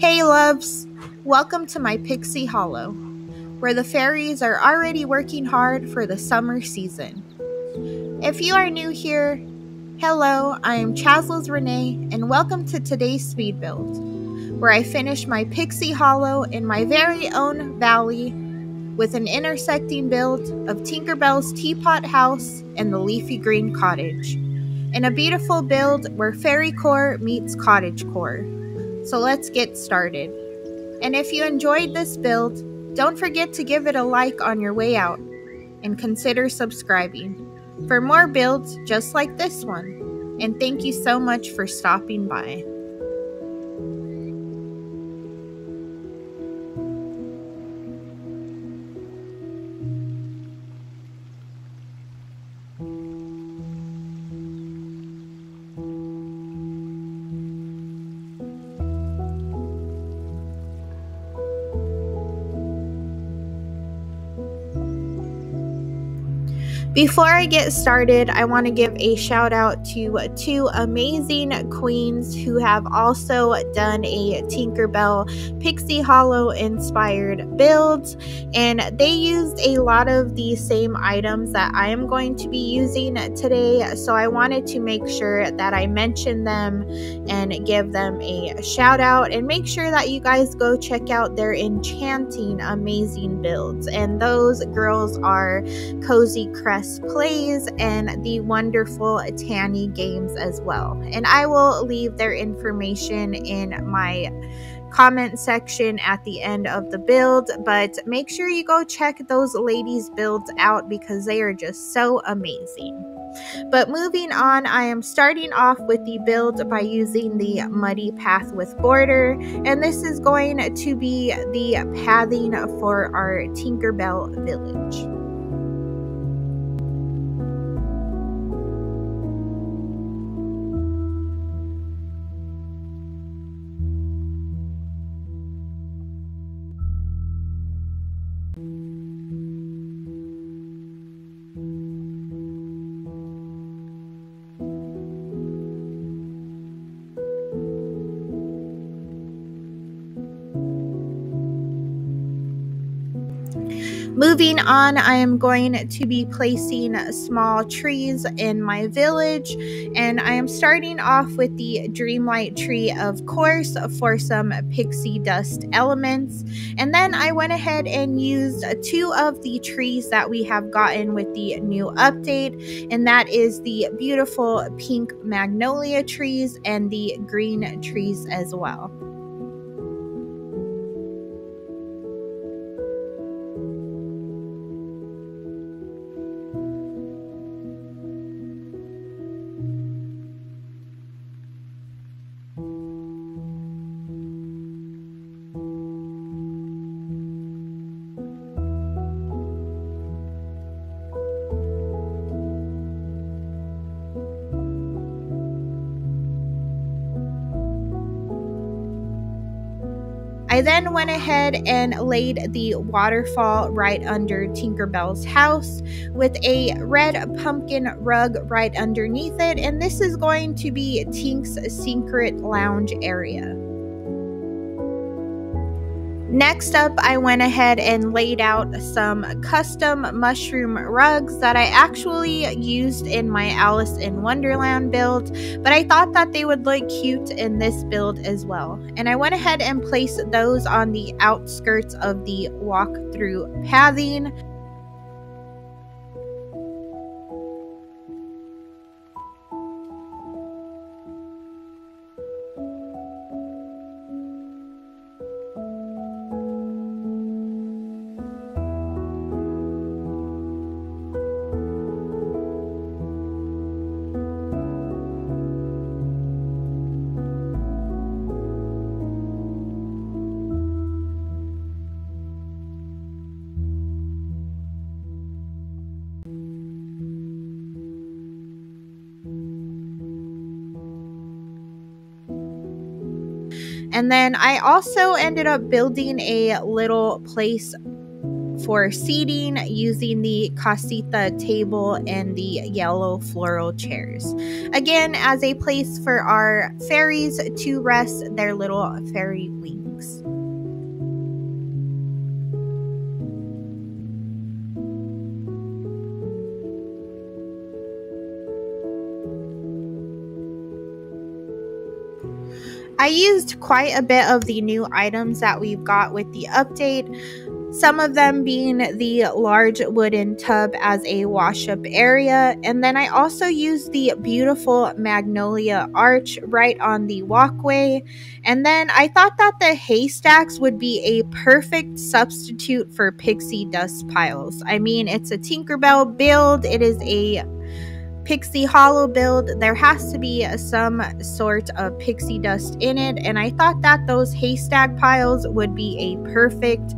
Hey loves, welcome to my Pixie Hollow, where the fairies are already working hard for the summer season. If you are new here, hello, I am Chazles Renee, and welcome to today's speed build, where I finish my Pixie Hollow in my very own valley with an intersecting build of Tinkerbell's teapot house and the leafy green cottage, in a beautiful build where fairy core meets cottage core. So let's get started. And if you enjoyed this build, don't forget to give it a like on your way out and consider subscribing for more builds just like this one. And thank you so much for stopping by. Before I get started, I want to give a shout out to two amazing queens who have also done a Tinkerbell Pixie Hollow inspired build, and they used a lot of the same items that I am going to be using today, so I wanted to make sure that I mention them and give them a shout out, and make sure that you guys go check out their enchanting amazing builds. And those girls are Cozy Crest Plays and the wonderful Tanny Games as well. And I will leave their information in my comment section at the end of the build, but make sure you go check those ladies' builds out because they are just so amazing. But moving on, I am starting off with the build by using the Muddy Path with Border, and this is going to be the pathing for our Tinkerbell village. Moving on, I am going to be placing small trees in my village, and I am starting off with the Dreamlight tree, of course, for some pixie dust elements. And then I went ahead and used two of the trees that we have gotten with the new update, and that is the beautiful pink magnolia trees and the green trees as well. I then went ahead and laid the waterfall right under Tinkerbell's house with a red pumpkin rug right underneath it, and this is going to be Tink's secret lounge area. Next up, I went ahead and laid out some custom mushroom rugs that I actually used in my Alice in Wonderland build, but I thought that they would look cute in this build as well. And I went ahead and placed those on the outskirts of the walk-through pathing. And then I also ended up building a little place for seating using the casita table and the yellow floral chairs. Again, as a place for our fairies to rest their little fairy wings. I used quite a bit of the new items that we've got with the update. Some of them being the large wooden tub as a wash-up area. And then I also used the beautiful magnolia arch right on the walkway. And then I thought that the haystacks would be a perfect substitute for pixie dust piles. I mean, it's a Tinkerbell build. It is a Pixie Hollow build. There has to be some sort of pixie dust in it, and I thought that those haystack piles would be a perfect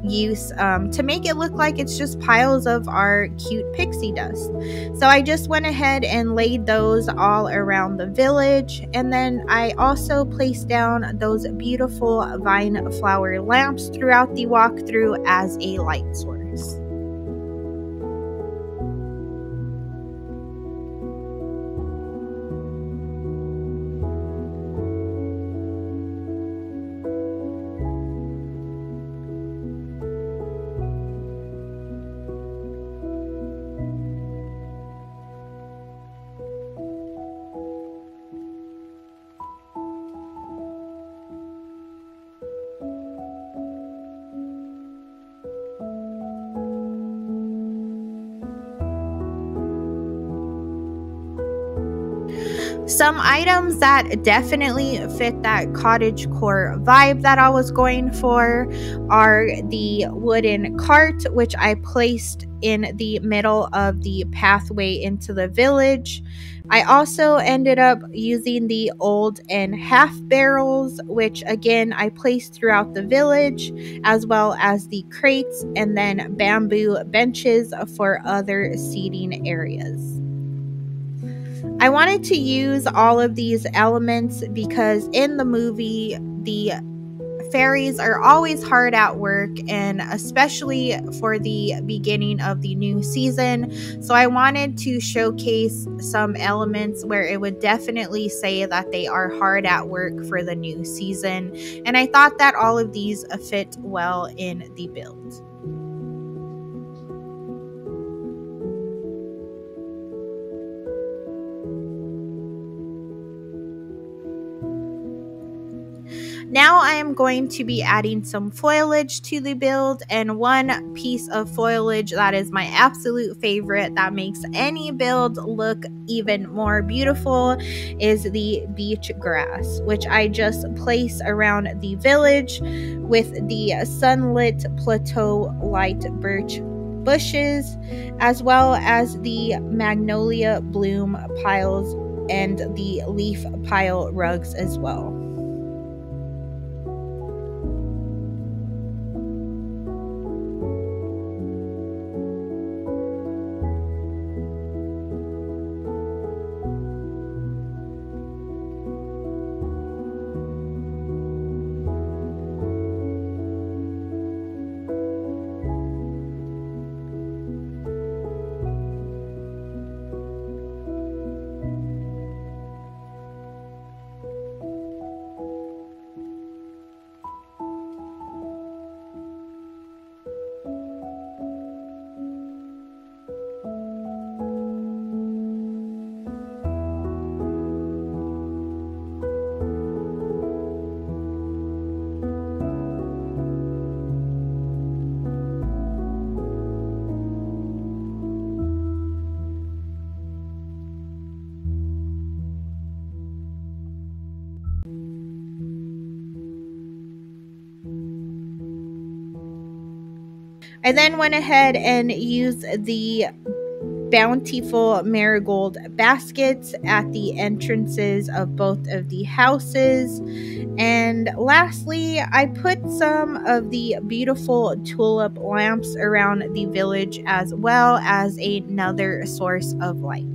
use to make it look like it's just piles of our cute pixie dust. So I just went ahead and laid those all around the village, and then I also placed down those beautiful vine flower lamps throughout the walkthrough as a light source. Some items that definitely fit that cottage core vibe that I was going for are the wooden cart, which I placed in the middle of the pathway into the village. I also ended up using the old and half barrels, which again I placed throughout the village, as well as the crates and then bamboo benches for other seating areas. I wanted to use all of these elements because in the movie, the fairies are always hard at work, and especially for the beginning of the new season. So I wanted to showcase some elements where it would definitely say that they are hard at work for the new season. And I thought that all of these fit well in the build. Now I am going to be adding some foliage to the build, and one piece of foliage that is my absolute favorite that makes any build look even more beautiful is the beach grass, which I just place around the village with the sunlit plateau light birch bushes, as well as the magnolia bloom piles and the leaf pile rugs as well. I then went ahead and used the bountiful marigold baskets at the entrances of both of the houses. And lastly, I put some of the beautiful tulip lamps around the village as well as another source of light.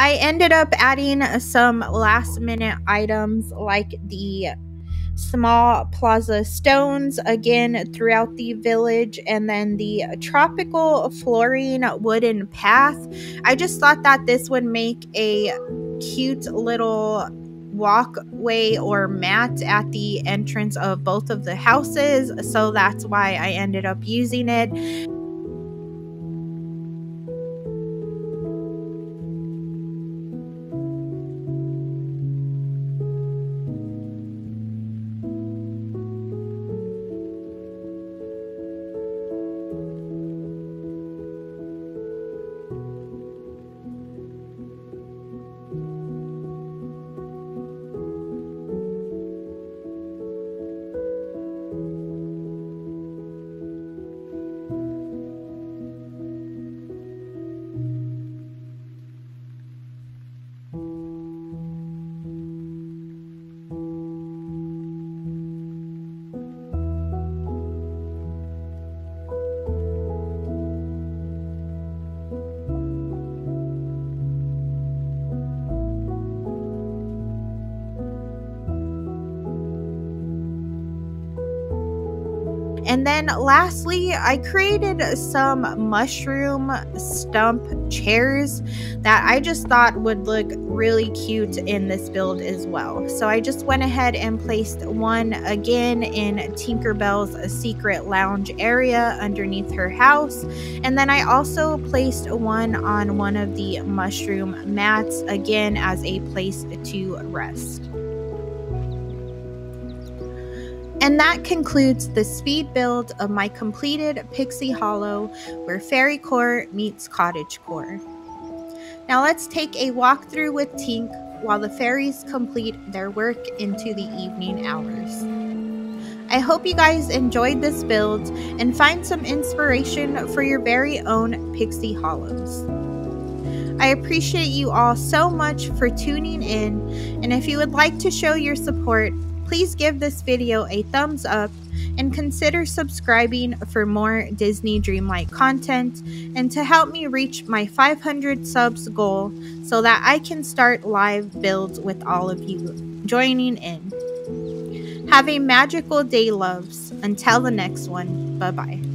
I ended up adding some last minute items like the small plaza stones again throughout the village, and then the tropical flooring wooden path. I just thought that this would make a cute little walkway or mat at the entrance of both of the houses, so that's why I ended up using it. And then lastly, I created some mushroom stump chairs that I just thought would look really cute in this build as well. So I just went ahead and placed one again in Tinkerbell's secret lounge area underneath her house. And then I also placed one on one of the mushroom mats again as a place to rest. And that concludes the speed build of my completed Pixie Hollow, where Fairy Core meets Cottage Core. Now let's take a walkthrough with Tink while the fairies complete their work into the evening hours. I hope you guys enjoyed this build and find some inspiration for your very own Pixie Hollows. I appreciate you all so much for tuning in, and if you would like to show your support, please give this video a thumbs up and consider subscribing for more Disney Dreamlight content and to help me reach my 500 subs goal so that I can start live builds with all of you joining in. Have a magical day, loves. Until the next one, bye-bye.